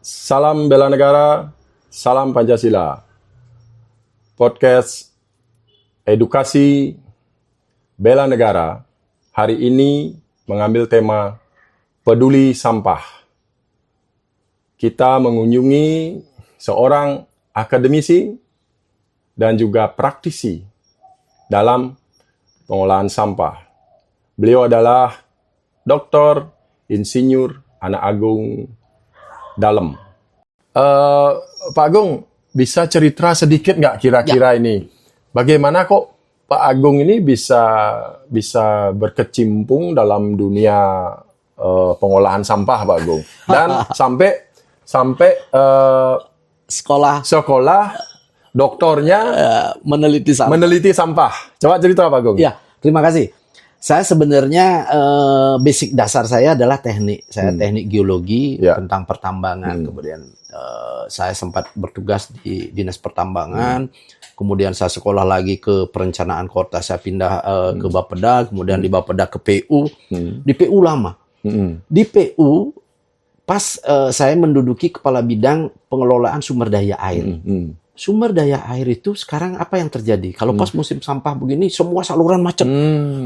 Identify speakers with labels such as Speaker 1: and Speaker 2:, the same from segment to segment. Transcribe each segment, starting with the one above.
Speaker 1: Salam bela negara, salam Pancasila. Podcast edukasi bela negara hari ini mengambil tema peduli sampah. Kita mengunjungi seorang akademisi dan juga praktisi dalam pengolahan sampah. Beliau adalah Dr. Insinyur Anak Agung Dalem. Pak Agung, bisa cerita sedikit nggak kira-kira ini? Bagaimana kok Pak Agung ini bisa berkecimpung dalam dunia pengolahan sampah, Pak Agung? Dan sampai sekolah doktornya meneliti sampah. Coba cerita, Pak Agung.
Speaker 2: Ya, terima kasih. Saya sebenarnya basic dasar saya adalah teknik. Saya teknik geologi tentang pertambangan. Kemudian saya sempat bertugas di Dinas Pertambangan. Kemudian saya sekolah lagi ke perencanaan kota. Saya pindah ke Bapeda. Kemudian di Bapeda ke PU. Di PU lama. Di PU pas saya menduduki kepala bidang pengelolaan sumber daya air. Sumber daya air itu sekarang apa yang terjadi? Kalau pas musim sampah begini, semua saluran macet.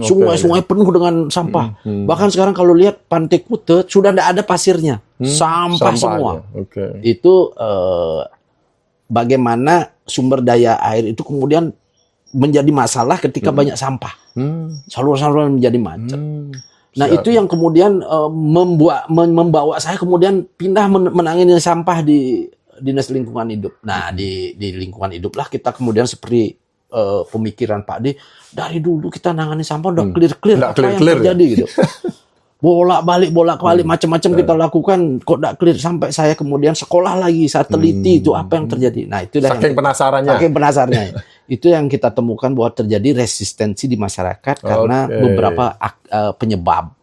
Speaker 2: Sungai-sungai penuh dengan sampah. Bahkan sekarang kalau lihat Pantai Kute, sudah tidak ada pasirnya. Sampah semua. Itu bagaimana sumber daya air itu kemudian menjadi masalah ketika banyak sampah. Saluran-saluran menjadi macet. Nah, itu yang kemudian membawa saya kemudian pindah menangani sampah di Dinas Lingkungan Hidup. Nah, di lingkungan hidup lah kita kemudian seperti pemikiran Pak D, dari dulu kita nangani sampah udah clear apa yang terjadi gitu. Bolak-balik macam-macam kita lakukan kok tidak clear, sampai saya kemudian sekolah lagi, saya teliti itu apa yang terjadi. Nah, itu saking penasarannya. Itu yang kita temukan bahwa terjadi resistensi di masyarakat karena beberapa penyebab.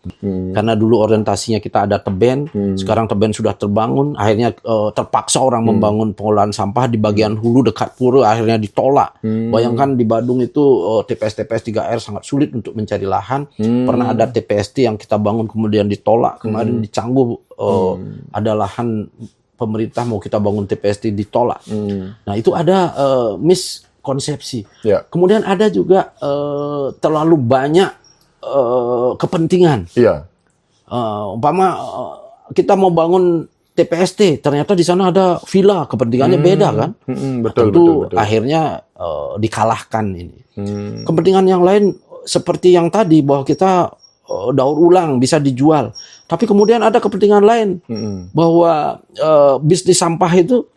Speaker 2: Karena dulu orientasinya kita ada teben, sekarang teben sudah terbangun, akhirnya terpaksa orang membangun pengolahan sampah di bagian hulu dekat pura, akhirnya ditolak. Bayangkan di Badung itu TPS 3R sangat sulit untuk mencari lahan. Pernah ada TPST yang kita bangun kemudian ditolak. Kemarin di Canggu ada lahan pemerintah mau kita bangun TPST ditolak. Nah, itu ada miskonsepsi. Kemudian ada juga terlalu banyak kepentingan. Umpama kita mau bangun TPST, ternyata di sana ada villa, kepentingannya beda kan? Betul. Akhirnya dikalahkan ini. Kepentingan yang lain seperti yang tadi bahwa kita daur ulang bisa dijual. Tapi kemudian ada kepentingan lain bahwa bisnis sampah itu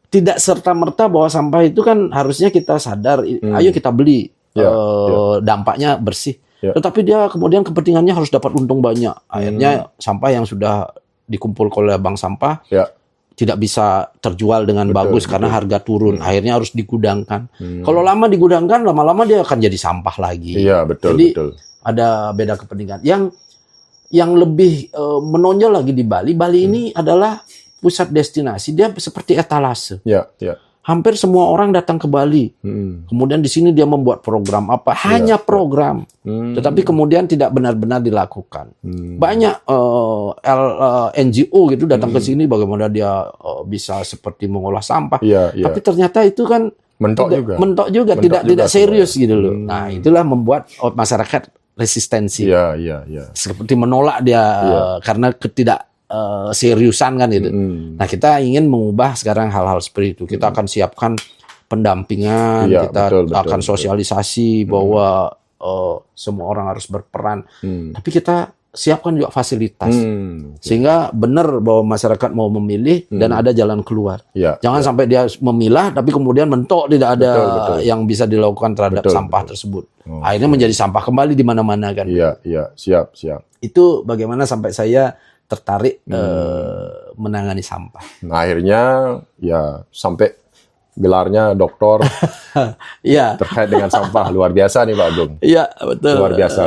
Speaker 2: tidak serta-merta bahwa sampah itu kan harusnya kita sadar, ayo kita beli, dampaknya bersih. Tetapi dia kemudian kepentingannya harus dapat untung banyak. Akhirnya sampah yang sudah dikumpulkan oleh bank sampah tidak bisa terjual dengan bagus karena harga turun. Akhirnya harus digudangkan. Kalau lama digudangkan, lama-lama dia akan jadi sampah lagi. Jadi ada beda kepentingan. Yang lebih menonjol lagi di Bali. Bali ini adalah pusat destinasi. Dia seperti etalase. Hampir semua orang datang ke Bali. Kemudian di sini dia membuat program apa? Hanya program. Tetapi kemudian tidak benar-benar dilakukan. Banyak NGO gitu datang ke sini bagaimana dia bisa seperti mengolah sampah. Tapi ternyata itu kan mentok juga, tidak serius gitu loh. Nah, itulah membuat masyarakat resistensi. Seperti menolak dia karena seriusan kan itu. Nah, kita ingin mengubah sekarang hal-hal seperti itu. Kita akan siapkan pendampingan, kita akan sosialisasi bahwa semua orang harus berperan. Tapi kita siapkan juga fasilitas. Sehingga benar bahwa masyarakat mau memilih dan ada jalan keluar. Jangan sampai dia memilah tapi kemudian mentok tidak ada yang bisa dilakukan terhadap sampah tersebut. Akhirnya menjadi sampah kembali di mana-mana kan.
Speaker 1: Siap.
Speaker 2: Itu bagaimana sampai saya tertarik menangani sampah.
Speaker 1: Nah, akhirnya ya sampai gelarnya doktor terkait dengan sampah. Luar biasa nih Pak Agung.
Speaker 2: Iya, betul.
Speaker 1: Luar biasa.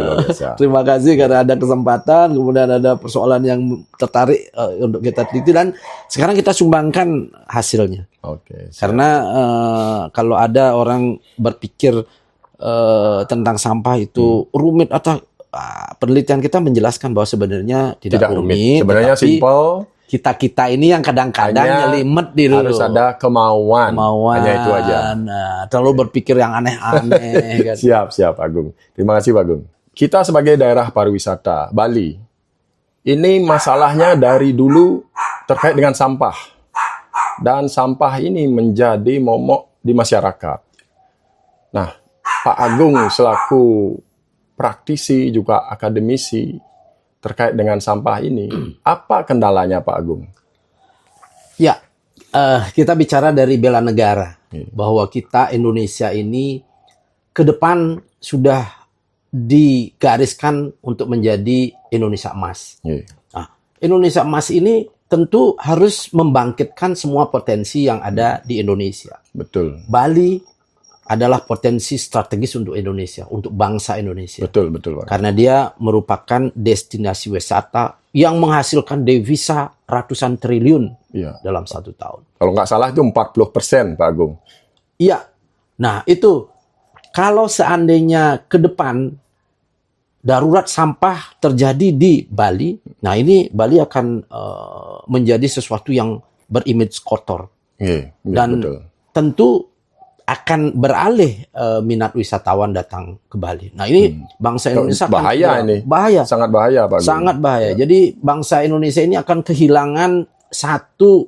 Speaker 2: Terima kasih karena ada kesempatan, kemudian ada persoalan yang tertarik untuk kita teliti dan sekarang kita sumbangkan hasilnya. Karena kalau ada orang berpikir tentang sampah itu rumit atau penelitian kita menjelaskan bahwa sebenarnya tidak rumit.
Speaker 1: Sebenarnya
Speaker 2: tetapi
Speaker 1: simple.
Speaker 2: Kita ini yang kadang-kadang nyelimet dulu.
Speaker 1: Harus ada kemauan. Hanya itu aja.
Speaker 2: Nah, terlalu berpikir yang aneh-aneh. Kan.
Speaker 1: Siap, Agung. Terima kasih, Pak Agung. Kita sebagai daerah pariwisata, Bali, ini masalahnya dari dulu terkait dengan sampah. Dan sampah ini menjadi momok di masyarakat. Nah, Pak Agung selaku praktisi juga akademisi terkait dengan sampah ini, apa kendalanya Pak Agung?
Speaker 2: Ya, kita bicara dari bela negara, bahwa kita Indonesia ini ke depan sudah digariskan untuk menjadi Indonesia emas. Nah, Indonesia emas ini tentu harus membangkitkan semua potensi yang ada di Indonesia.
Speaker 1: Betul.
Speaker 2: Bali adalah potensi strategis untuk Indonesia, untuk bangsa Indonesia.
Speaker 1: Betul, Pak.
Speaker 2: Karena dia merupakan destinasi wisata yang menghasilkan devisa ratusan triliun dalam 1 tahun.
Speaker 1: Kalau nggak salah itu 40%, Pak Agung.
Speaker 2: Iya. Nah, itu kalau seandainya ke depan darurat sampah terjadi di Bali, nah ini Bali akan menjadi sesuatu yang berimage kotor. Dan
Speaker 1: betul.
Speaker 2: Tentu akan beralih minat wisatawan datang ke Bali. Nah ini bangsa Indonesia
Speaker 1: bahaya ini.
Speaker 2: Bahaya.
Speaker 1: Sangat bahaya, Pak Agung.
Speaker 2: Sangat bahaya. Jadi bangsa Indonesia ini akan kehilangan satu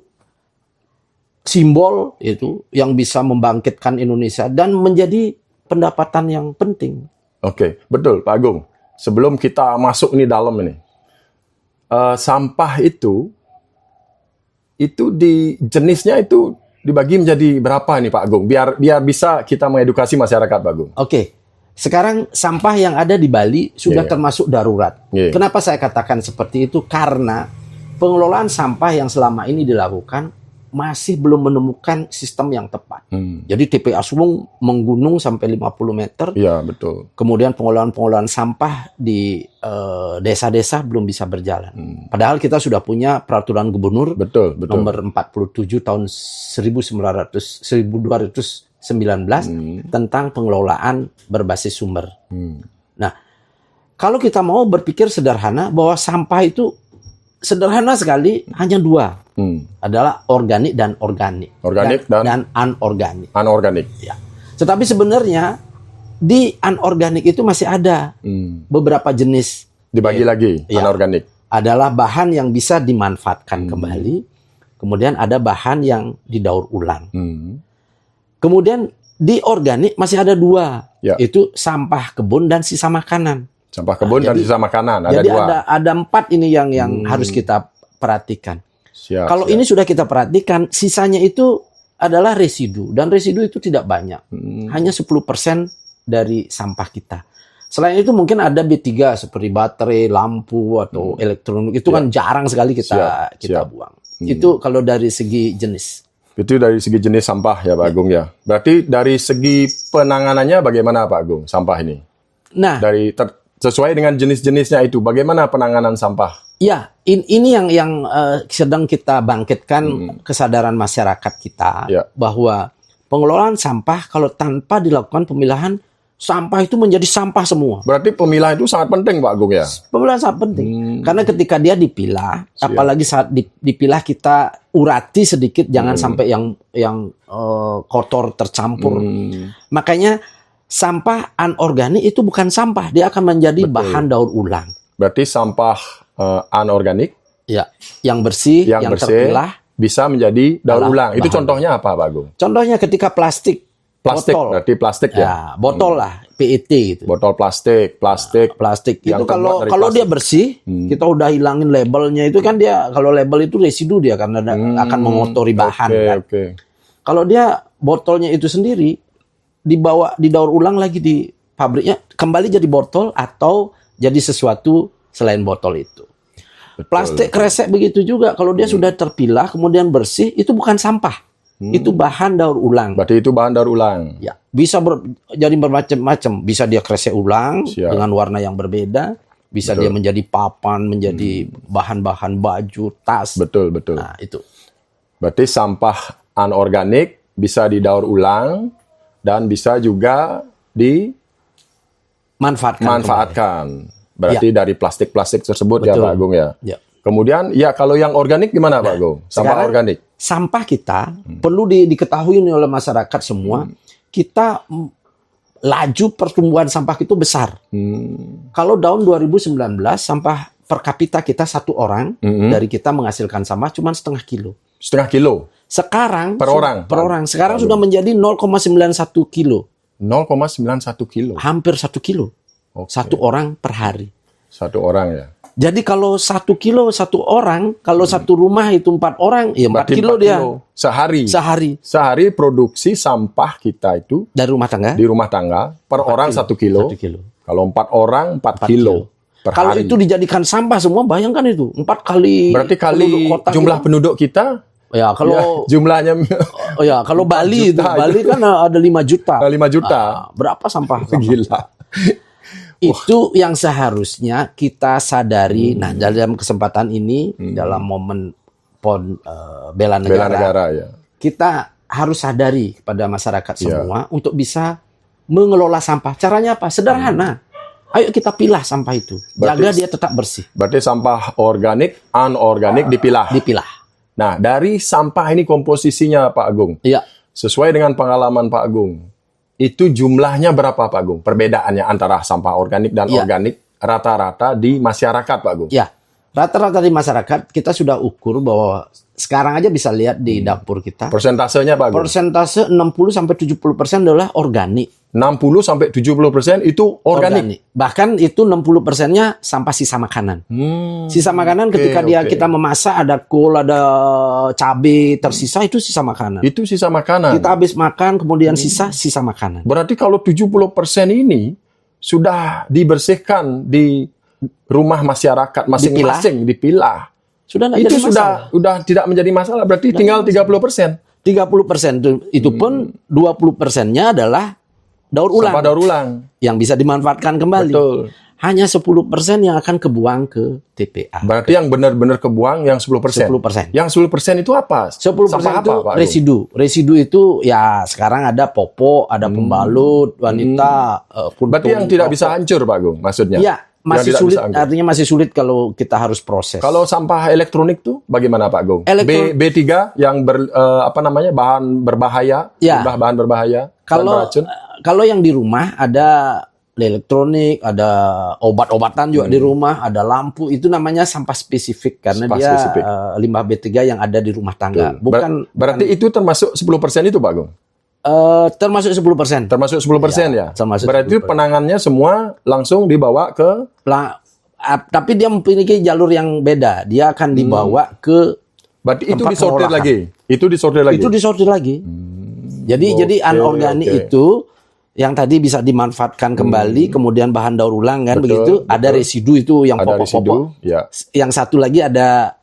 Speaker 2: simbol itu yang bisa membangkitkan Indonesia dan menjadi pendapatan yang penting.
Speaker 1: Oke, betul Pak Agung. Sebelum kita masuk ini dalam ini, sampah itu di jenisnya itu dibagi menjadi berapa nih Pak Agung? Biar bisa kita mengedukasi masyarakat, Pak Agung.
Speaker 2: Oke. Sekarang sampah yang ada di Bali sudah termasuk darurat. Kenapa saya katakan seperti itu? Karena pengelolaan sampah yang selama ini dilakukan masih belum menemukan sistem yang tepat. Jadi TPA Suwung menggunung sampai 50 meter.
Speaker 1: Iya, betul.
Speaker 2: Kemudian pengelolaan sampah di desa-desa belum bisa berjalan. Padahal kita sudah punya peraturan gubernur nomor 47 tahun 1219 tentang pengelolaan berbasis sumber. Nah, kalau kita mau berpikir sederhana bahwa sampah itu sederhana sekali, hanya 2. Adalah organik dan organik.
Speaker 1: Organik dan
Speaker 2: anorganik.
Speaker 1: Anorganik.
Speaker 2: Ya. Tetapi sebenarnya di anorganik itu masih ada beberapa jenis.
Speaker 1: Dibagi lagi, anorganik.
Speaker 2: Adalah bahan yang bisa dimanfaatkan kembali. Kemudian ada bahan yang didaur ulang. Kemudian di organik masih ada 2. Itu sampah kebun dan sisa makanan.
Speaker 1: Sampah kebun dan sisa makanan, ada 2.
Speaker 2: Jadi ada 4 ini yang harus kita perhatikan. Kalau ini sudah kita perhatikan, sisanya itu adalah residu. Dan residu itu tidak banyak. Hanya 10% dari sampah kita. Selain itu mungkin ada B3 seperti baterai, lampu, atau elektronik. Itu kan jarang sekali kita buang. Itu kalau dari segi jenis.
Speaker 1: Itu dari segi jenis sampah ya Pak Agung ya. Berarti dari segi penanganannya bagaimana Pak Agung sampah ini?
Speaker 2: Nah,
Speaker 1: sesuai dengan jenis-jenisnya itu, bagaimana penanganan sampah?
Speaker 2: Ya, ini yang sedang kita bangkitkan kesadaran masyarakat kita bahwa pengelolaan sampah kalau tanpa dilakukan pemilahan, sampah itu menjadi sampah semua.
Speaker 1: Berarti pemilahan itu sangat penting Pak Agung ya?
Speaker 2: Pemilahan sangat penting. Karena ketika dia dipilah, apalagi saat dipilah kita urati sedikit, jangan sampai yang kotor tercampur. Makanya sampah anorganik itu bukan sampah, dia akan menjadi bahan daur ulang.
Speaker 1: Berarti sampah anorganik
Speaker 2: yang bersih, yang terpilah
Speaker 1: bisa menjadi daur ulang. Itu contohnya apa Pak Agung?
Speaker 2: Contohnya ketika plastik botol.
Speaker 1: Berarti plastik ya?
Speaker 2: Botol lah, PET gitu.
Speaker 1: Botol plastik.
Speaker 2: Itu kalau dia bersih, kita udah hilangin labelnya itu kan dia, kalau label itu residu dia karena akan mengotori bahan kan. Kalau dia botolnya itu sendiri didaur ulang lagi di pabriknya, kembali jadi botol atau jadi sesuatu selain botol itu. Plastik kresek begitu juga, kalau dia sudah terpilah kemudian bersih, itu bukan sampah. Itu bahan daur ulang.
Speaker 1: Berarti itu bahan daur ulang.
Speaker 2: Ya, bisa jadi bermacam-macam. Bisa dia kresek ulang dengan warna yang berbeda, bisa dia menjadi papan, menjadi bahan-bahan baju, tas.
Speaker 1: Betul.
Speaker 2: Nah, itu.
Speaker 1: Berarti sampah anorganik bisa didaur ulang dan bisa juga dimanfaatkan. Berarti dari plastik-plastik tersebut ya
Speaker 2: Betul.
Speaker 1: Pak Agung ya.
Speaker 2: Ya.
Speaker 1: Kemudian ya kalau yang organik gimana Pak Agung? Sampah
Speaker 2: sekarang
Speaker 1: organik.
Speaker 2: Sampah kita perlu diketahui nih oleh masyarakat semua. Kita laju pertumbuhan sampah itu besar. Kalau tahun 2019 sampah per kapita kita satu orang dari kita menghasilkan sampah cuma setengah kilo.
Speaker 1: Setengah kilo
Speaker 2: Sekarang
Speaker 1: per orang.
Speaker 2: per orang sekarang sudah menjadi 0,91 kilo,
Speaker 1: 0,91 kilo.
Speaker 2: hampir 1 kilo.
Speaker 1: Oke.
Speaker 2: Satu orang per hari.
Speaker 1: Satu orang ya.
Speaker 2: Jadi kalau 1 kilo satu orang, kalau satu rumah itu 4 orang, ya 4
Speaker 1: Berarti
Speaker 2: kilo
Speaker 1: 4
Speaker 2: dia
Speaker 1: sehari.
Speaker 2: sehari
Speaker 1: Produksi sampah kita itu
Speaker 2: dari rumah tangga.
Speaker 1: di rumah tangga per orang 1 kilo.
Speaker 2: 1 kilo.
Speaker 1: Kalau 4 orang 4 kilo per
Speaker 2: Kalau
Speaker 1: hari.
Speaker 2: itu dijadikan sampah semua, bayangkan itu 4 kali.
Speaker 1: Berarti kali
Speaker 2: penduduk kota
Speaker 1: jumlah
Speaker 2: kita.
Speaker 1: penduduk kita
Speaker 2: Ya
Speaker 1: ya,
Speaker 2: kalau
Speaker 1: jumlahnya
Speaker 2: kalau Bali itu,
Speaker 1: juta
Speaker 2: Bali kan ada 5 juta.
Speaker 1: 5 juta.
Speaker 2: Berapa sampah?
Speaker 1: Gila.
Speaker 2: Itu yang seharusnya kita sadari. Nah, dalam kesempatan ini, dalam momen PON Bela
Speaker 1: Bela
Speaker 2: Negara,
Speaker 1: negara ya.
Speaker 2: kita harus sadari kepada masyarakat
Speaker 1: Ya.
Speaker 2: semua untuk bisa mengelola sampah. Caranya apa? Sederhana. Ayo kita pilah sampah itu. Jaga
Speaker 1: Berarti-
Speaker 2: dia tetap bersih.
Speaker 1: Berarti sampah organik, anorganik dipilah.
Speaker 2: Dipilah.
Speaker 1: Nah, dari sampah ini komposisinya Pak Agung.
Speaker 2: Iya.
Speaker 1: Sesuai dengan pengalaman Pak Agung. Itu jumlahnya berapa Pak Agung? Perbedaannya antara sampah organik dan
Speaker 2: Iya.
Speaker 1: organik rata-rata di masyarakat Pak Agung.
Speaker 2: Ya, rata-rata di masyarakat kita sudah ukur bahwa sekarang aja bisa lihat di dapur kita.
Speaker 1: Persentasenya Pak Agung.
Speaker 2: Persentase 60-70% adalah organik.
Speaker 1: 60-70% itu organik.
Speaker 2: Bahkan itu 60%-nya sampah sisa makanan. Sisa makanan
Speaker 1: Oke,
Speaker 2: ketika
Speaker 1: oke.
Speaker 2: kita memasak ada kol, ada cabai tersisa, itu sisa makanan.
Speaker 1: Itu sisa makanan.
Speaker 2: Kita habis makan kemudian sisa makanan.
Speaker 1: Berarti kalau 70% ini sudah dibersihkan di rumah masyarakat masing-masing, dipilah.
Speaker 2: Sudah nggak
Speaker 1: Itu
Speaker 2: jadi masalah.
Speaker 1: sudah tidak menjadi masalah. Berarti tinggal 30%.
Speaker 2: 30% itu pun 20%-nya adalah daur ulang
Speaker 1: Sampah daur ulang.
Speaker 2: yang bisa dimanfaatkan kembali.
Speaker 1: Betul.
Speaker 2: Hanya 10% yang akan kebuang ke TPA.
Speaker 1: Berarti yang benar-benar kebuang yang 10%.
Speaker 2: 10%.
Speaker 1: Yang 10% itu apa?
Speaker 2: 10%
Speaker 1: Sampah
Speaker 2: itu
Speaker 1: apa, Pak Agung?
Speaker 2: residu. Residu itu ya sekarang ada popok, ada pembalut, wanita, puntung.
Speaker 1: Berarti yang tidak
Speaker 2: rokok.
Speaker 1: bisa hancur, Pak Agung, maksudnya?
Speaker 2: Iya, masih
Speaker 1: Yang tidak
Speaker 2: sulit.
Speaker 1: bisa hancur.
Speaker 2: Artinya masih sulit kalau kita harus proses.
Speaker 1: Kalau sampah elektronik tuh bagaimana, Pak Agung? B3 yang bahan berbahaya,
Speaker 2: Ya.
Speaker 1: bahan berbahaya, bahan
Speaker 2: Kalau
Speaker 1: beracun.
Speaker 2: kalau yang di rumah ada elektronik, ada obat-obatan juga di rumah, ada lampu, itu namanya sampah spesifik karena
Speaker 1: Sampah
Speaker 2: dia
Speaker 1: spesifik.
Speaker 2: limbah B3 yang ada di rumah tangga.
Speaker 1: Berarti itu termasuk 10% itu, Pak Agung?
Speaker 2: Termasuk 10%.
Speaker 1: Termasuk 10% ya?
Speaker 2: termasuk
Speaker 1: Berarti
Speaker 2: 10%.
Speaker 1: penanganannya semua langsung dibawa ke
Speaker 2: Tapi dia memiliki jalur yang beda. Dia akan dibawa ke
Speaker 1: berarti itu
Speaker 2: tempat
Speaker 1: disortir
Speaker 2: pengolahan.
Speaker 1: lagi. Itu disortir lagi.
Speaker 2: Itu disortir lagi. Jadi
Speaker 1: Oke,
Speaker 2: anorganik
Speaker 1: oke.
Speaker 2: itu yang tadi bisa dimanfaatkan kembali, kemudian bahan daur ulang kan
Speaker 1: Betul,
Speaker 2: begitu. Ada
Speaker 1: betul.
Speaker 2: residu itu yang
Speaker 1: ada
Speaker 2: popok-popok.
Speaker 1: residu, ya.
Speaker 2: Yang satu lagi ada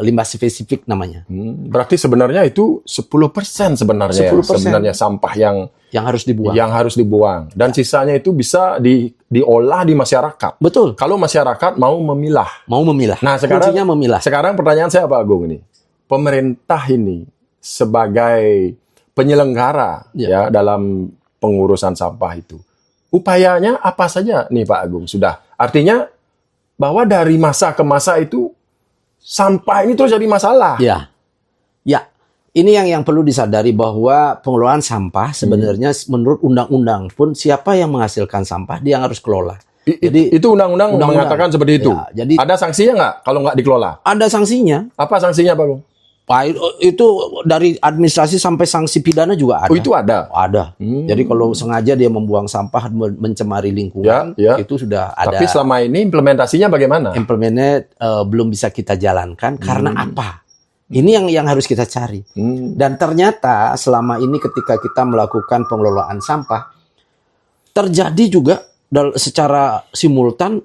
Speaker 2: limbah spesifik namanya,
Speaker 1: Berarti sebenarnya itu 10% sebenarnya
Speaker 2: 10%.
Speaker 1: sebenarnya sampah yang
Speaker 2: yang harus dibuang.
Speaker 1: dan sisanya itu bisa diolah di masyarakat.
Speaker 2: Betul.
Speaker 1: Kalau masyarakat mau memilah.
Speaker 2: Mau memilah.
Speaker 1: Nah, sekarang
Speaker 2: Kuncinya memilah.
Speaker 1: Sekarang pertanyaan saya Pak Agung ini. Pemerintah ini sebagai penyelenggara ya dalam pengurusan sampah itu. Upayanya apa saja nih Pak Agung? Sudah. Artinya bahwa dari masa ke masa itu sampah ini terus jadi masalah.
Speaker 2: Ya. Ini yang perlu disadari bahwa pengelolaan sampah sebenarnya menurut undang-undang pun siapa yang menghasilkan sampah dia yang harus kelola. Jadi
Speaker 1: Itu undang-undang mengatakan seperti itu.
Speaker 2: Ya, jadi
Speaker 1: Ada sanksinya nggak kalau nggak dikelola?
Speaker 2: ada sanksinya.
Speaker 1: Apa sanksinya Pak Agung?
Speaker 2: Itu dari administrasi sampai sanksi pidana juga ada.
Speaker 1: Oh, itu ada.
Speaker 2: Ada. Jadi kalau sengaja dia membuang sampah mencemari lingkungan,
Speaker 1: Ya.
Speaker 2: itu sudah ada.
Speaker 1: Tapi selama ini implementasinya bagaimana?
Speaker 2: Implementnya belum bisa kita jalankan karena apa? Ini yang harus kita cari. Dan ternyata selama ini ketika kita melakukan pengelolaan sampah, terjadi juga secara simultan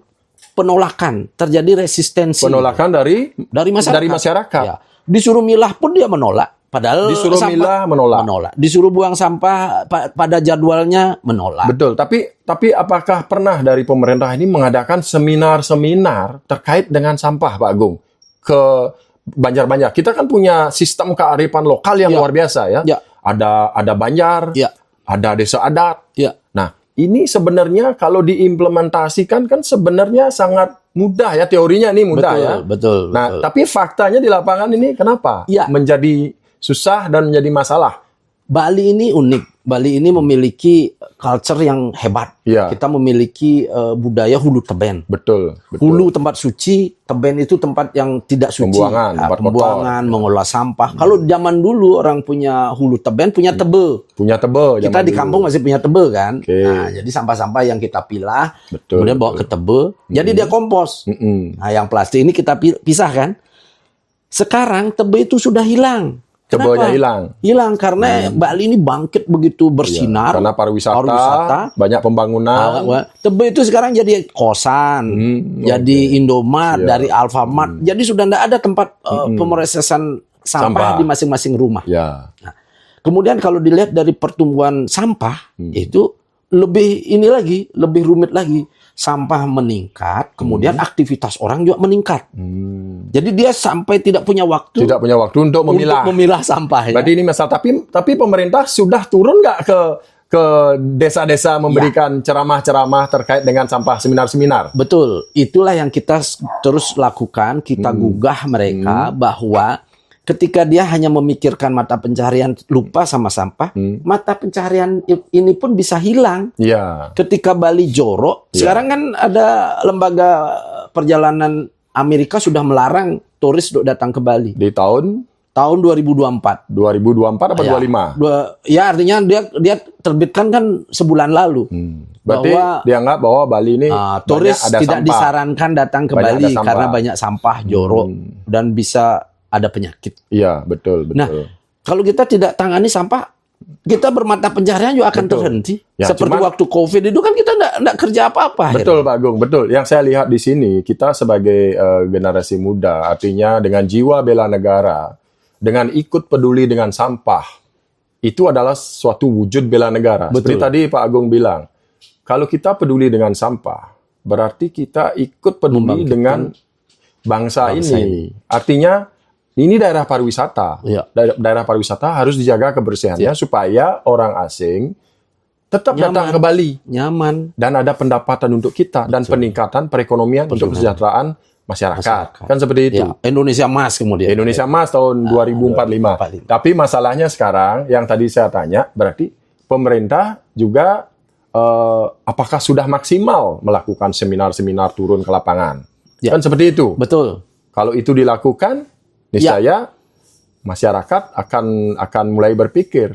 Speaker 2: penolakan, terjadi resistensi.
Speaker 1: Penolakan dari masyarakat.
Speaker 2: Ya. Disuruh milah pun dia menolak. Padahal
Speaker 1: Disuruh milah menolak.
Speaker 2: Disuruh buang sampah pada jadwalnya menolak.
Speaker 1: Betul, tapi apakah pernah dari pemerintah ini mengadakan seminar-seminar terkait dengan sampah, Pak Agung, ke Banjar-Banjar? Kita kan punya sistem kearifan lokal yang luar biasa ya.
Speaker 2: Ya.
Speaker 1: Ada Banjar,
Speaker 2: Ya.
Speaker 1: ada desa adat.
Speaker 2: Ya.
Speaker 1: Nah, ini sebenarnya kalau diimplementasikan kan sebenarnya sangat mudah ya, teorinya ini mudah
Speaker 2: betul,
Speaker 1: ya.
Speaker 2: Betul.
Speaker 1: Nah, tapi faktanya di lapangan ini kenapa
Speaker 2: Ya.
Speaker 1: menjadi susah dan menjadi masalah?
Speaker 2: Bali ini unik. Bali ini memiliki culture yang hebat.
Speaker 1: Iya.
Speaker 2: Kita memiliki budaya hulu teben.
Speaker 1: Betul, betul.
Speaker 2: Hulu tempat suci, teben itu tempat yang tidak suci.
Speaker 1: Pembuangan,
Speaker 2: Nah,
Speaker 1: tempat
Speaker 2: pembuangan,
Speaker 1: kotor.
Speaker 2: mengolah sampah. Kalau zaman dulu orang punya hulu teben, punya tebe.
Speaker 1: Punya tebe
Speaker 2: Kita
Speaker 1: zaman
Speaker 2: di
Speaker 1: dulu.
Speaker 2: kampung masih punya tebe kan.
Speaker 1: Oke.
Speaker 2: Nah, jadi sampah-sampah yang kita pilah,
Speaker 1: Betul,
Speaker 2: kemudian bawa ke tebe. Jadi dia kompos.
Speaker 1: Mm-mm.
Speaker 2: Nah, yang plastik ini kita pisah kan. Sekarang tebe itu sudah hilang.
Speaker 1: Tebenya
Speaker 2: Kenapa?
Speaker 1: hilang.
Speaker 2: Hilang karena Bali ini bangkit begitu bersinar.
Speaker 1: Karena pariwisata, banyak pembangunan.
Speaker 2: Tebe itu sekarang jadi kosan, jadi Indomaret, dari Alfamart. Jadi sudah tidak ada tempat pemrosesan sampah di masing-masing rumah.
Speaker 1: Ya.
Speaker 2: Nah, kemudian kalau dilihat dari pertumbuhan sampah itu lebih rumit lagi. Sampah meningkat, kemudian aktivitas orang juga meningkat. Jadi dia sampai tidak punya waktu
Speaker 1: Tidak punya waktu untuk memilah.
Speaker 2: sampah.
Speaker 1: Berarti ini masalah. Tapi pemerintah sudah turun nggak ke desa-desa memberikan ceramah-ceramah terkait dengan sampah, seminar-seminar?
Speaker 2: Betul, itulah yang kita terus lakukan. Kita gugah mereka bahwa ketika dia hanya memikirkan mata pencaharian, lupa sama sampah, mata pencaharian ini pun bisa hilang.
Speaker 1: Iya.
Speaker 2: Ketika Bali jorok, sekarang kan ada lembaga perjalanan Amerika sudah melarang turis untuk datang ke Bali.
Speaker 1: Di tahun
Speaker 2: 2024.
Speaker 1: 2024 atau 25?
Speaker 2: Ya artinya dia terbitkan kan sebulan lalu.
Speaker 1: Berarti
Speaker 2: Bahwa
Speaker 1: dianggap bahwa Bali ini
Speaker 2: turis
Speaker 1: banyak ada
Speaker 2: tidak
Speaker 1: sampah.
Speaker 2: disarankan datang ke
Speaker 1: Banyak ada
Speaker 2: Bali
Speaker 1: sampah.
Speaker 2: karena banyak sampah jorok dan bisa ada penyakit.
Speaker 1: Iya, betul.
Speaker 2: Nah, kalau kita tidak tangani sampah, kita bermata pencaharian juga akan terhenti.
Speaker 1: Ya,
Speaker 2: Seperti waktu COVID itu kan kita enggak kerja apa-apa.
Speaker 1: Betul, Pak Agung, betul. Yang saya lihat di sini, kita sebagai generasi muda, artinya dengan jiwa bela negara, dengan ikut peduli dengan sampah, itu adalah suatu wujud bela negara.
Speaker 2: Betul.
Speaker 1: Seperti tadi Pak Agung bilang, kalau kita peduli dengan sampah, berarti kita ikut peduli dengan bangsa ini. Artinya, ini daerah pariwisata.
Speaker 2: Iya.
Speaker 1: Daerah pariwisata harus dijaga kebersihannya supaya orang asing tetap datang ke Bali
Speaker 2: Nyaman.
Speaker 1: dan ada pendapatan untuk kita dan peningkatan perekonomian untuk kesejahteraan masyarakat. Kan seperti itu.
Speaker 2: Ya, Indonesia Emas kemudian.
Speaker 1: Indonesia Emas tahun 2045. Tapi masalahnya sekarang yang tadi saya tanya, berarti pemerintah juga apakah sudah maksimal melakukan seminar-seminar turun ke lapangan?
Speaker 2: Ya.
Speaker 1: Kan seperti itu.
Speaker 2: Betul.
Speaker 1: Kalau itu dilakukan, niscaya masyarakat akan mulai berpikir.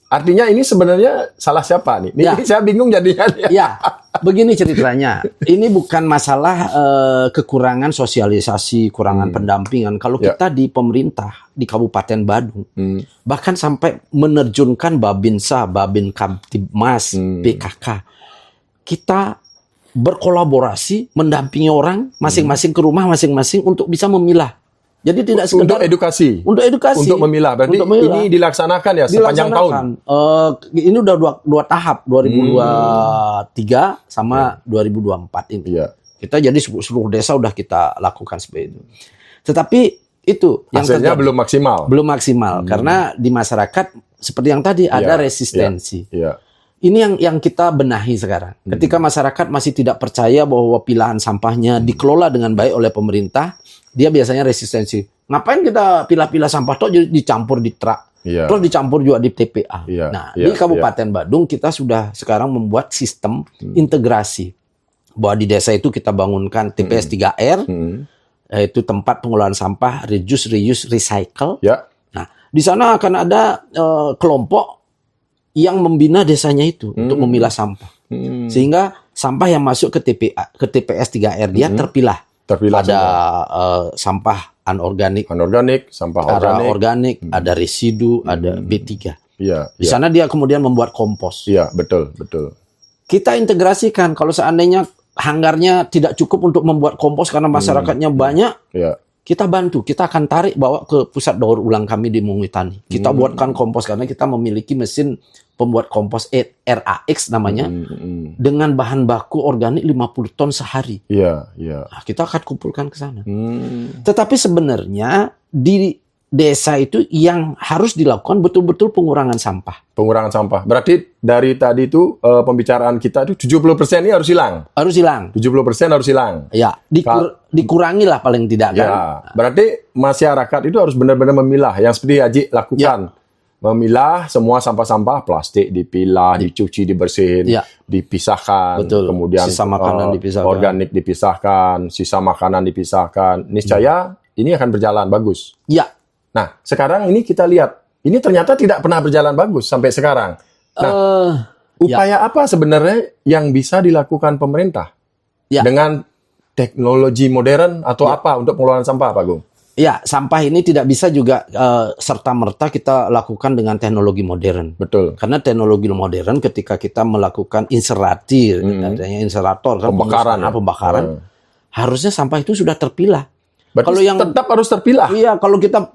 Speaker 1: Artinya ini sebenarnya salah siapa nih? Ini saya bingung jadinya.
Speaker 2: Ya, begini ceritanya. Ini bukan masalah kekurangan sosialisasi, kurangan pendampingan. Kalau kita di pemerintah di Kabupaten Badung, bahkan sampai menerjunkan Babinsa, Babin Kamtibmas, PKK, kita berkolaborasi, mendampingi orang masing-masing ke rumah masing-masing untuk bisa memilah. Jadi tidak sekedar
Speaker 1: untuk edukasi, untuk memilah. Berarti ini dilaksanakan ya sepanjang tahun.
Speaker 2: Ini udah dua tahap, 2023 sama 2024 ini.
Speaker 1: Iya.
Speaker 2: Kita jadi seluruh desa udah kita lakukan seperti itu. Tetapi itu yang
Speaker 1: hasilnya belum maksimal.
Speaker 2: Belum maksimal karena di masyarakat seperti yang tadi ada resistensi.
Speaker 1: Iya.
Speaker 2: Ini yang kita benahi sekarang. Ketika masyarakat masih tidak percaya bahwa pilahan sampahnya dikelola dengan baik oleh pemerintah, dia biasanya resistensi. Ngapain kita pilah-pilah sampah toh jadi dicampur di truk, terus dicampur juga di TPA. Di Kabupaten Badung kita sudah sekarang membuat sistem integrasi. Bahwa di desa itu kita bangunkan TPS 3R, yaitu tempat pengelolaan sampah, reduce, reuse, recycle. Nah, di sana akan ada kelompok yang membina desanya itu untuk memilah sampah. Sehingga sampah yang masuk ke TPS 3R dia terpilah. Ada sampah anorganik,
Speaker 1: sampah
Speaker 2: organik, ada residu, ada B3.
Speaker 1: Iya.
Speaker 2: Di sana dia kemudian membuat kompos.
Speaker 1: Iya, betul.
Speaker 2: Kita integrasikan kalau seandainya hanggarnya tidak cukup untuk membuat kompos karena masyarakatnya banyak.
Speaker 1: Iya.
Speaker 2: Kita bantu, kita akan tarik bawa ke pusat daur ulang kami di Mungitani. Kita buatkan kompos karena kita memiliki mesin pembuat kompos RAX namanya dengan bahan baku organik 50 ton sehari.
Speaker 1: Iya.
Speaker 2: Nah, kita akan kumpulkan ke sana. Tetapi sebenarnya di desa itu yang harus dilakukan betul-betul pengurangan sampah.
Speaker 1: Pengurangan sampah. Berarti dari tadi itu pembicaraan kita itu 70% ini harus hilang.
Speaker 2: Harus hilang.
Speaker 1: 70% harus hilang.
Speaker 2: Ya, dikurangi lah paling tidak kan.
Speaker 1: Ya, berarti masyarakat itu harus benar-benar memilah yang seperti Haji lakukan. Memilah semua sampah-sampah, plastik dipilah, dicuci, dibersihin, dipisahkan.
Speaker 2: Betul.
Speaker 1: Kemudian
Speaker 2: Sisa makanan dipisahkan.
Speaker 1: Organik dipisahkan, sisa makanan dipisahkan. Niscaya ini akan berjalan bagus.
Speaker 2: Ya.
Speaker 1: Nah, sekarang ini kita lihat, ini ternyata tidak pernah berjalan bagus sampai sekarang. Nah, upaya apa sebenarnya yang bisa dilakukan pemerintah dengan teknologi modern atau apa untuk pengelolaan sampah, Pak Agung?
Speaker 2: Ya, sampah ini tidak bisa juga serta-merta kita lakukan dengan teknologi modern.
Speaker 1: Betul.
Speaker 2: Karena teknologi modern ketika kita melakukan inserator, adanya inserator, pembakaran, harusnya sampah itu sudah terpilah.
Speaker 1: Berarti kalau yang tetap harus terpilah.
Speaker 2: Iya, kalau kita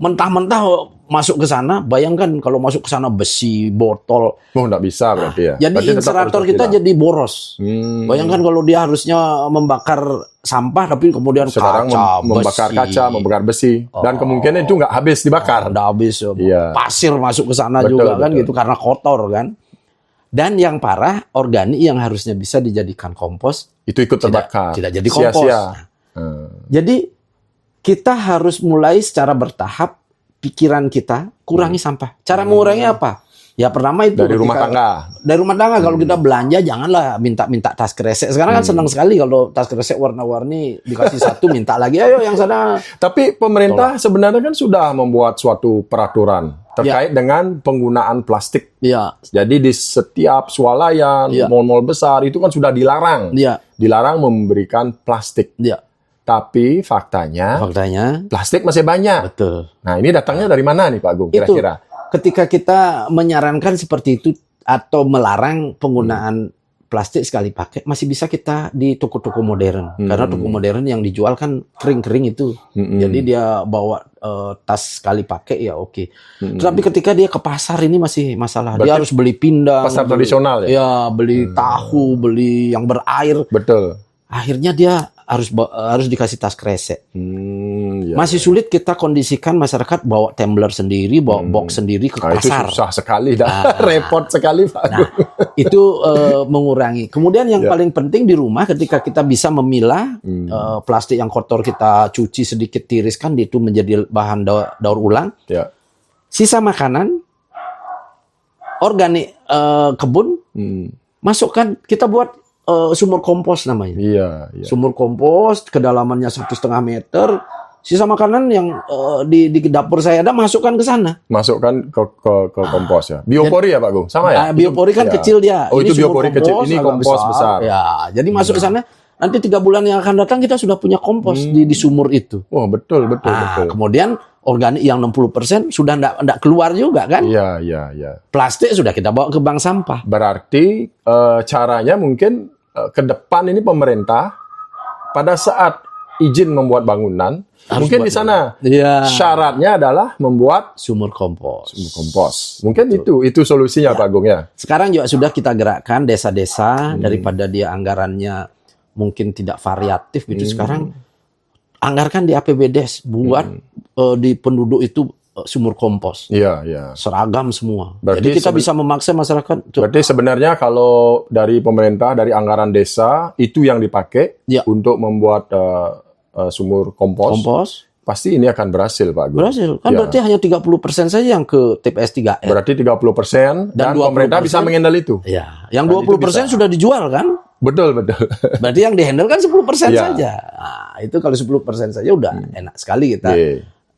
Speaker 2: mentah-mentah masuk ke sana, bayangkan kalau masuk ke sana besi, botol.
Speaker 1: Oh, nggak bisa berarti ya.
Speaker 2: Jadi
Speaker 1: berarti
Speaker 2: inserator kita jadi boros. Bayangkan kalau dia harusnya membakar sampah, tapi kemudian
Speaker 1: sekarang
Speaker 2: kaca,
Speaker 1: membakar
Speaker 2: besi.
Speaker 1: kaca, membakar besi, dan kemungkinan itu nggak habis dibakar.
Speaker 2: Nggak habis.
Speaker 1: Iya.
Speaker 2: Pasir masuk ke sana
Speaker 1: Betul,
Speaker 2: juga kan
Speaker 1: betul.
Speaker 2: gitu karena kotor kan. Dan yang parah, organik yang harusnya bisa dijadikan kompos
Speaker 1: Itu ikut terbakar.
Speaker 2: tidak jadi kompos.
Speaker 1: Sia-sia.
Speaker 2: Jadi kita harus mulai secara bertahap pikiran kita kurangi sampah. Cara mengurangi apa? Ya pertama itu
Speaker 1: Dari rumah tangga.
Speaker 2: Dari rumah tangga kalau kita belanja janganlah minta tas kresek. Sekarang kan senang sekali kalau tas kresek warna-warni dikasih satu minta lagi. Ayo yang sana.
Speaker 1: Tapi pemerintah sebenarnya kan sudah membuat suatu peraturan terkait dengan penggunaan plastik.
Speaker 2: Iya.
Speaker 1: Jadi di setiap swalayan, mal-mal besar itu kan sudah dilarang.
Speaker 2: Iya.
Speaker 1: Dilarang memberikan plastik.
Speaker 2: Iya.
Speaker 1: Tapi faktanya plastik masih banyak.
Speaker 2: Betul.
Speaker 1: Nah, ini datangnya dari mana nih Pak Agung kira-kira?
Speaker 2: Ketika kita menyarankan seperti itu atau melarang penggunaan plastik sekali pakai, masih bisa kita di toko-toko modern. Karena toko modern yang dijual kan kering-kering itu. Jadi dia bawa tas sekali pakai ya oke. Tapi ketika dia ke pasar ini masih masalah. Dia harus beli pindang.
Speaker 1: Pasar tradisional ya?
Speaker 2: Ya, beli tahu, beli yang berair.
Speaker 1: Betul.
Speaker 2: Akhirnya dia harus dikasih tas kresek. Masih sulit kita kondisikan masyarakat bawa tumbler sendiri, bawa box sendiri ke pasar.
Speaker 1: Itu susah sekali, repot sekali Pak Agung.
Speaker 2: Itu mengurangi. Kemudian yang paling penting di rumah ketika kita bisa memilah plastik yang kotor kita cuci sedikit tiriskan itu menjadi bahan daur ulang. Sisa makanan organik kebun masukkan kita buat sumur kompos namanya.
Speaker 1: Iya.
Speaker 2: Sumur kompos kedalamannya 1,5 meter. Sisa makanan yang di dapur saya ada masukkan ke sana.
Speaker 1: Masukkan ke kompos ya. Biopori ya Pak Agung, sama ya?
Speaker 2: Biopori kan kecil dia.
Speaker 1: Oh,
Speaker 2: ini
Speaker 1: itu biopori kecil, ini kompos besar.
Speaker 2: Ya, jadi masuk ke sana. Nanti 3 bulan yang akan datang kita sudah punya kompos di sumur itu.
Speaker 1: Oh, betul.
Speaker 2: Kemudian organik yang 60% sudah enggak keluar juga kan?
Speaker 1: Iya.
Speaker 2: Plastik sudah kita bawa ke bank sampah.
Speaker 1: Berarti caranya mungkin ke depan ini pemerintah pada saat izin membuat bangunan mungkin di sana syaratnya adalah membuat
Speaker 2: sumur kompos.
Speaker 1: Mungkin itu solusinya Pak Agung ya.
Speaker 2: Sekarang juga sudah kita gerakkan desa-desa daripada dia anggarannya mungkin tidak variatif gitu. Sekarang anggarkan di APBDes buat di penduduk itu sumur kompos.
Speaker 1: Iya.
Speaker 2: Seragam semua.
Speaker 1: Berarti
Speaker 2: jadi kita bisa memaksa masyarakat.
Speaker 1: Berarti sebenarnya kalau dari pemerintah, dari anggaran desa, itu yang dipakai untuk membuat sumur kompos. Pasti ini akan berhasil, Pak Agung.
Speaker 2: Berhasil. Kan berarti hanya 30% saja yang ke TPS 3R.
Speaker 1: Berarti 30% dan pemerintah bisa mengendal itu.
Speaker 2: Ya, yang 20% sudah dijual kan?
Speaker 1: Betul.
Speaker 2: Berarti yang dihandle kan 10% saja. Nah, itu kalau 10% saja udah enak sekali kita.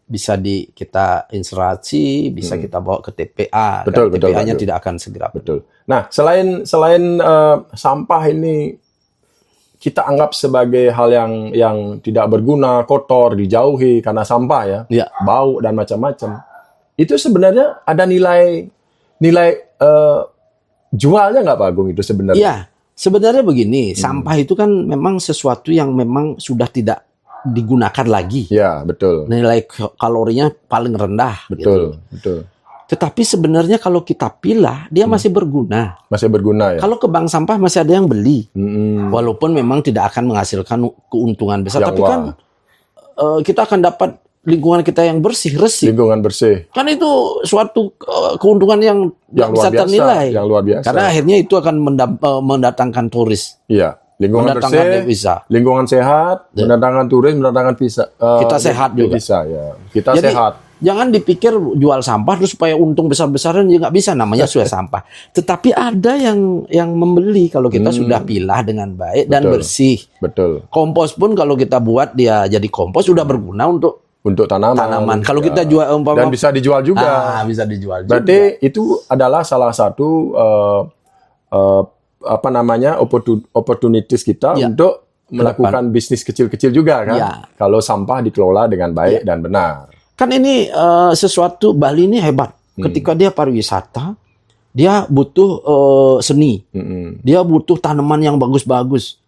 Speaker 2: Bisa kita inserasi, bisa kita bawa ke TPA.
Speaker 1: Betul.
Speaker 2: TPA-nya tidak akan segera.
Speaker 1: Betul. Nah, selain sampah ini kita anggap sebagai hal yang tidak berguna, kotor, dijauhi karena sampah ya, bau dan macam-macam. Itu sebenarnya ada nilai jualnya nggak Pak Agung itu sebenarnya?
Speaker 2: Iya, sebenarnya begini, sampah itu kan memang sesuatu yang memang sudah tidak digunakan lagi.
Speaker 1: Ya, betul.
Speaker 2: Nilai kalorinya paling rendah.
Speaker 1: Betul.
Speaker 2: Tetapi sebenarnya kalau kita pilah, dia masih berguna.
Speaker 1: Masih berguna ya.
Speaker 2: Kalau ke bank sampah masih ada yang beli. Walaupun memang tidak akan menghasilkan keuntungan besar. Tapi kan kita akan dapat lingkungan kita yang bersih, resik.
Speaker 1: Lingkungan bersih.
Speaker 2: Kan itu suatu keuntungan yang nggak bisa ternilai.
Speaker 1: Yang luar biasa.
Speaker 2: Karena akhirnya itu akan mendatangkan turis.
Speaker 1: Iya. Lingkungan
Speaker 2: Mendatangkan
Speaker 1: bersih,
Speaker 2: devisa.
Speaker 1: lingkungan sehat, mendatangkan turis, mendatangkan visa.
Speaker 2: Kita sehat juga.
Speaker 1: Devisa, ya. Kita
Speaker 2: Jadi,
Speaker 1: sehat.
Speaker 2: jangan dipikir jual sampah terus supaya untung besar-besaran, ya nggak bisa, namanya sudah sampah. Tetapi ada yang membeli kalau kita sudah pilah dengan baik dan bersih.
Speaker 1: Betul.
Speaker 2: Kompos pun kalau kita buat dia jadi kompos sudah berguna untuk
Speaker 1: tanaman.
Speaker 2: Kalau
Speaker 1: Ya.
Speaker 2: kita jual
Speaker 1: Dan bisa dijual juga.
Speaker 2: bisa dijual
Speaker 1: Berarti
Speaker 2: juga.
Speaker 1: itu adalah salah satu opportunities kita
Speaker 2: Ya.
Speaker 1: untuk melakukan bisnis kecil-kecil juga kan.
Speaker 2: Ya.
Speaker 1: Kalau sampah dikelola dengan baik dan benar.
Speaker 2: Kan ini sesuatu, Bali ini hebat. Ketika dia pariwisata, dia butuh seni. Dia butuh tanaman yang bagus-bagus.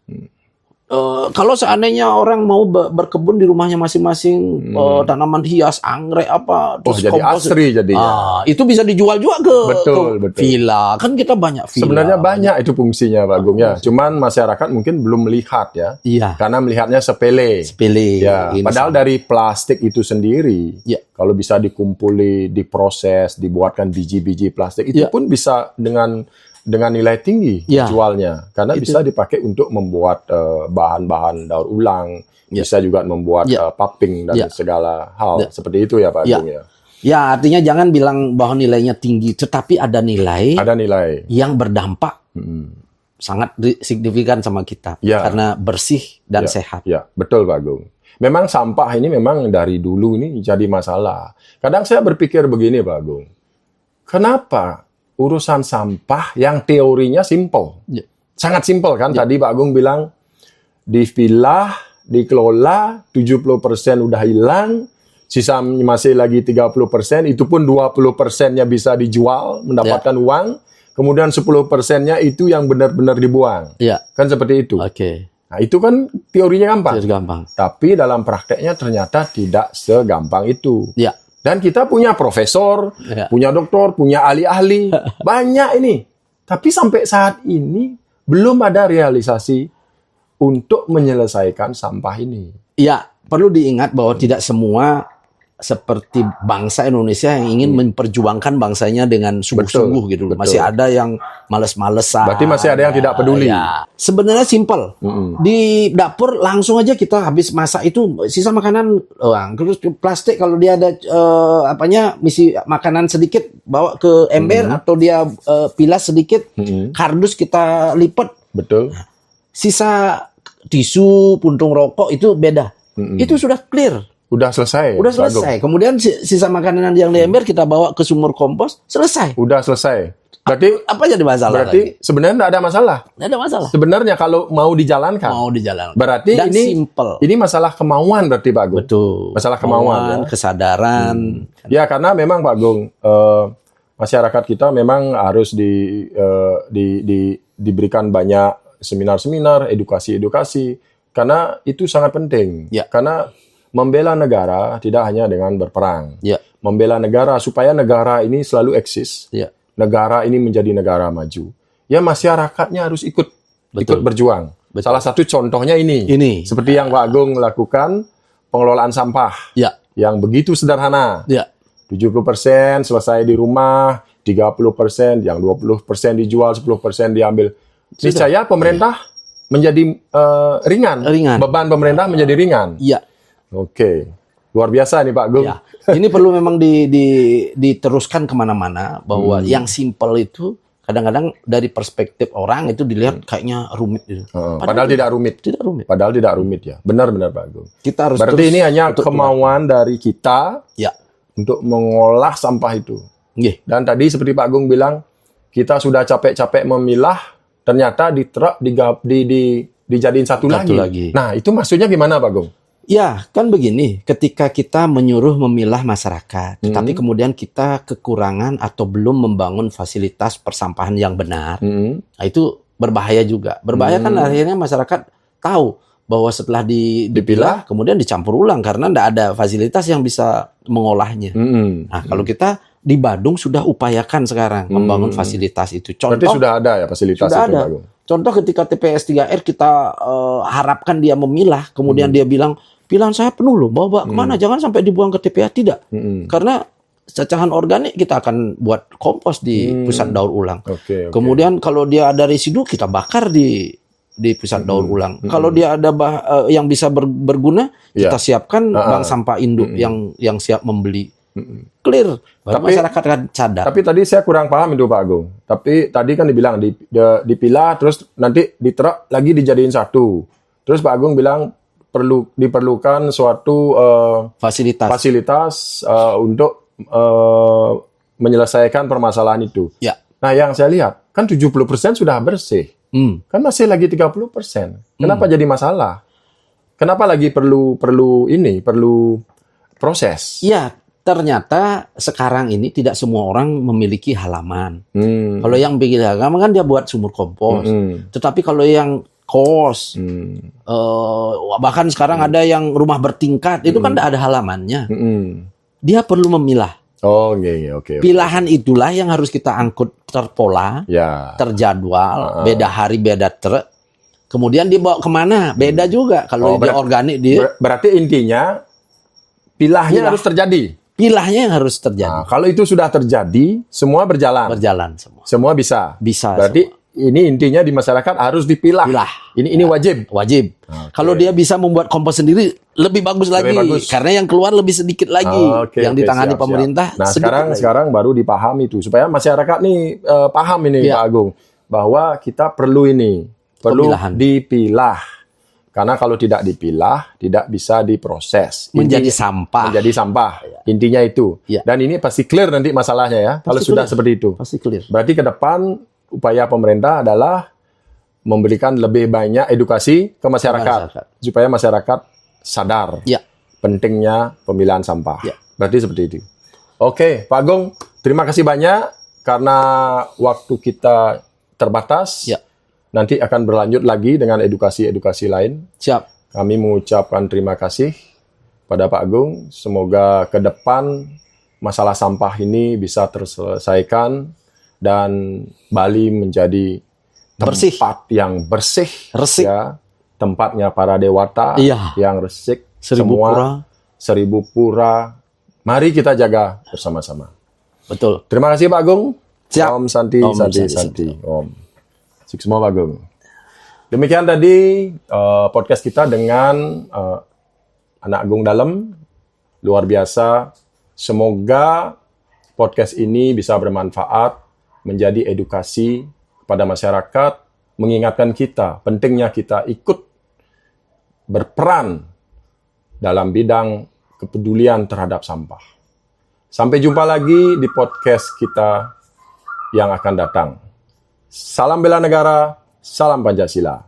Speaker 2: Kalau seandainya orang mau berkebun di rumahnya masing-masing, tanaman hias, anggrek apa,
Speaker 1: Oh, jadi asri jadinya.
Speaker 2: itu bisa dijual juga ke
Speaker 1: Betul.
Speaker 2: villa. Kan kita banyak villa.
Speaker 1: Sebenarnya banyak itu fungsinya Pak Agung ya. Cuman masyarakat mungkin belum melihat ya.
Speaker 2: Iya.
Speaker 1: Karena melihatnya sepele.
Speaker 2: Sepele.
Speaker 1: Ya,
Speaker 2: Ini
Speaker 1: padahal dari plastik itu sendiri,
Speaker 2: Ya.
Speaker 1: kalau bisa dikumpuli, diproses, dibuatkan biji-biji plastik, itu
Speaker 2: Ya.
Speaker 1: pun bisa dengan nilai tinggi
Speaker 2: Ya.
Speaker 1: jualnya, karena bisa dipakai untuk membuat bahan-bahan daur ulang,
Speaker 2: Ya.
Speaker 1: bisa juga membuat
Speaker 2: Ya.
Speaker 1: pulping dan
Speaker 2: Ya.
Speaker 1: segala hal
Speaker 2: Ya.
Speaker 1: seperti itu ya Pak
Speaker 2: Ya.
Speaker 1: Agung ya.
Speaker 2: Ya, artinya jangan bilang bahwa nilainya tinggi, tetapi ada nilai
Speaker 1: Ada nilai.
Speaker 2: yang berdampak sangat signifikan sama kita.
Speaker 1: Ya.
Speaker 2: Karena bersih dan sehat.
Speaker 1: Ya, betul Pak Agung. Memang sampah ini memang dari dulu ini jadi masalah. Kadang saya berpikir begini Pak Agung, kenapa urusan sampah yang teorinya simpel,
Speaker 2: Ya.
Speaker 1: sangat simpel kan? Tadi Pak Agung bilang dipilah, dikelola, 70% udah hilang, sisa masih lagi 30%, itu pun 20%-nya bisa dijual, mendapatkan uang, kemudian 10%-nya itu yang benar-benar dibuang.
Speaker 2: Ya.
Speaker 1: Kan seperti itu.
Speaker 2: Oke.
Speaker 1: Nah, itu kan teorinya gampang.
Speaker 2: Jadi gampang.
Speaker 1: Tapi dalam prakteknya ternyata tidak segampang itu.
Speaker 2: Ya.
Speaker 1: Dan kita punya profesor,
Speaker 2: Ya.
Speaker 1: punya doktor, punya ahli-ahli. Banyak ini. Tapi sampai saat ini belum ada realisasi untuk menyelesaikan sampah ini.
Speaker 2: Ya, perlu diingat bahwa tidak semua seperti bangsa Indonesia yang ingin memperjuangkan bangsanya dengan sungguh-sungguh gitu.
Speaker 1: betul.
Speaker 2: Masih ada yang males-malesan.
Speaker 1: Berarti masih ada yang tidak peduli.
Speaker 2: Ya. Sebenarnya simpel. Di dapur langsung aja kita habis masak itu sisa makanan, terus plastik kalau dia ada misi makanan sedikit bawa ke ember atau dia pilas sedikit, kardus kita lipat,
Speaker 1: Betul.
Speaker 2: sisa tisu, puntung rokok itu beda. Itu sudah clear.
Speaker 1: Udah selesai.
Speaker 2: Udah
Speaker 1: Pak Agung.
Speaker 2: selesai. Kemudian sisa makanan yang di ember kita bawa ke sumur kompos, selesai.
Speaker 1: Udah selesai. Berarti
Speaker 2: Apa jadi masalah lagi?
Speaker 1: sebenarnya tidak ada masalah.
Speaker 2: Nggak ada masalah.
Speaker 1: Sebenarnya kalau mau dijalankan.
Speaker 2: Mau dijalankan.
Speaker 1: Berarti
Speaker 2: Dan
Speaker 1: ini
Speaker 2: simple.
Speaker 1: Ini masalah kemauan berarti Pak Agung.
Speaker 2: Betul.
Speaker 1: Masalah kemauan, ya.
Speaker 2: kesadaran.
Speaker 1: Ya karena memang Pak Agung, masyarakat kita memang harus diberikan banyak seminar-seminar, edukasi-edukasi, karena itu sangat penting.
Speaker 2: Ya.
Speaker 1: Karena membela negara tidak hanya dengan berperang.
Speaker 2: Ya.
Speaker 1: Membela negara supaya negara ini selalu eksis,
Speaker 2: Ya.
Speaker 1: negara ini menjadi negara maju. Ya masyarakatnya harus ikut
Speaker 2: Betul.
Speaker 1: berjuang.
Speaker 2: Betul.
Speaker 1: Salah satu contohnya ini.
Speaker 2: Ini.
Speaker 1: Seperti yang Pak Agung lakukan, pengelolaan sampah
Speaker 2: Ya.
Speaker 1: yang begitu sederhana.
Speaker 2: Ya.
Speaker 1: 70% selesai di rumah, 30%, yang 20% dijual, 10% diambil. Niscaya pemerintah menjadi ringan. Beban pemerintah menjadi ringan.
Speaker 2: Iya.
Speaker 1: Oke. Luar biasa nih Pak Agung.
Speaker 2: Ya. Ini perlu memang diteruskan kemana-mana bahwa yang simple itu kadang-kadang dari perspektif orang itu dilihat kayaknya rumit gitu.
Speaker 1: Padahal tidak rumit.
Speaker 2: Tidak rumit.
Speaker 1: Padahal tidak rumit ya. Benar-benar Pak Agung.
Speaker 2: Kita harus
Speaker 1: Berarti
Speaker 2: terus
Speaker 1: ini hanya
Speaker 2: untuk
Speaker 1: kemauan dari kita
Speaker 2: Ya.
Speaker 1: untuk mengolah sampah itu.
Speaker 2: Nggih.
Speaker 1: Dan tadi seperti Pak Agung bilang, kita sudah capek-capek memilah, ternyata di truk dijadiin satu lagi. Nah, itu maksudnya gimana Pak Agung?
Speaker 2: Ya, kan begini, ketika kita menyuruh memilah masyarakat, tapi kemudian kita kekurangan atau belum membangun fasilitas persampahan yang benar, nah itu berbahaya juga. Berbahaya kan akhirnya masyarakat tahu bahwa setelah dipilah, kemudian dicampur ulang karena tidak ada fasilitas yang bisa mengolahnya. Nah, kalau kita di Badung sudah upayakan sekarang membangun fasilitas itu.
Speaker 1: Berarti sudah ada ya fasilitas
Speaker 2: sudah
Speaker 1: itu
Speaker 2: ada.
Speaker 1: Pak Agung?
Speaker 2: Contoh ketika TPS 3R kita harapkan dia memilah, kemudian dia bilang, Pilihan saya penuh loh, bawa kemana? Jangan sampai dibuang ke TPA, tidak. Karena cacahan organik kita akan buat kompos di pusat daur ulang.
Speaker 1: Oke.
Speaker 2: Kemudian kalau dia ada residu kita bakar di pusat daur ulang. Kalau dia ada yang bisa berguna, kita siapkan bank sampah induk yang siap membeli. Clear. Baru masyarakat akan sadar.
Speaker 1: Tapi tadi saya kurang paham itu Pak Agung. Tapi tadi kan dibilang dipilah terus nanti diterap lagi dijadiin satu. Terus Pak Agung bilang diperlukan suatu fasilitas untuk menyelesaikan permasalahan itu.
Speaker 2: Ya.
Speaker 1: Nah, yang saya lihat kan 70% sudah bersih. Kan masih lagi 30%. Kenapa jadi masalah? Kenapa lagi perlu proses?
Speaker 2: Iya, ternyata sekarang ini tidak semua orang memiliki halaman. Kalau yang bikin halaman kan dia buat sumur kompos. Tetapi kalau yang kos, bahkan sekarang ada yang rumah bertingkat, itu kan tidak ada halamannya. Dia perlu memilah.
Speaker 1: Oh, oke.
Speaker 2: Pilahan itulah yang harus kita angkut terpola, terjadwal, beda hari, beda truk. Kemudian dibawa kemana? Beda juga. Kalau dia organik,
Speaker 1: berarti intinya pilahnya harus terjadi.
Speaker 2: Pilahnya yang harus terjadi.
Speaker 1: Nah, kalau itu sudah terjadi, semua berjalan.
Speaker 2: Berjalan semua.
Speaker 1: Semua bisa.
Speaker 2: Bisa.
Speaker 1: Berarti ini intinya di masyarakat harus dipilah. Ini wajib.
Speaker 2: Wajib. Kalau dia bisa membuat kompos sendiri, lebih bagus lagi. Karena yang keluar lebih sedikit lagi. Yang ditangani pemerintah.
Speaker 1: Nah, sekarang baru dipahami itu. Supaya masyarakat nih paham ini Pak Agung. Bahwa kita perlu dipilah. Karena kalau tidak dipilah, tidak bisa diproses.
Speaker 2: Menjadi sampah.
Speaker 1: Intinya itu. Dan ini pasti clear nanti masalahnya ya. Kalau sudah seperti itu.
Speaker 2: Pasti clear.
Speaker 1: Berarti ke depan upaya pemerintah adalah memberikan lebih banyak edukasi ke masyarakat. Supaya masyarakat sadar pentingnya pemilahan sampah. Berarti seperti itu. Oke, Pak Agung, terima kasih banyak karena waktu kita terbatas. Nanti akan berlanjut lagi dengan edukasi-edukasi lain.
Speaker 2: Siap.
Speaker 1: Kami mengucapkan terima kasih pada Pak Agung. Semoga ke depan masalah sampah ini bisa terselesaikan dan Bali menjadi tempat yang bersih. Ya, tempatnya para dewata yang resik. Seribu pura. Mari kita jaga bersama-sama.
Speaker 2: Betul.
Speaker 1: Terima kasih Pak Agung.
Speaker 2: Siap.
Speaker 1: Om Santi. Om. Sukses semua Pak Agung. Demikian tadi podcast kita dengan Anak Agung Dalem. Luar biasa. Semoga podcast ini bisa bermanfaat, menjadi edukasi kepada masyarakat, mengingatkan kita, pentingnya kita ikut berperan dalam bidang kepedulian terhadap sampah. Sampai jumpa lagi di podcast kita yang akan datang. Salam bela negara, salam Pancasila.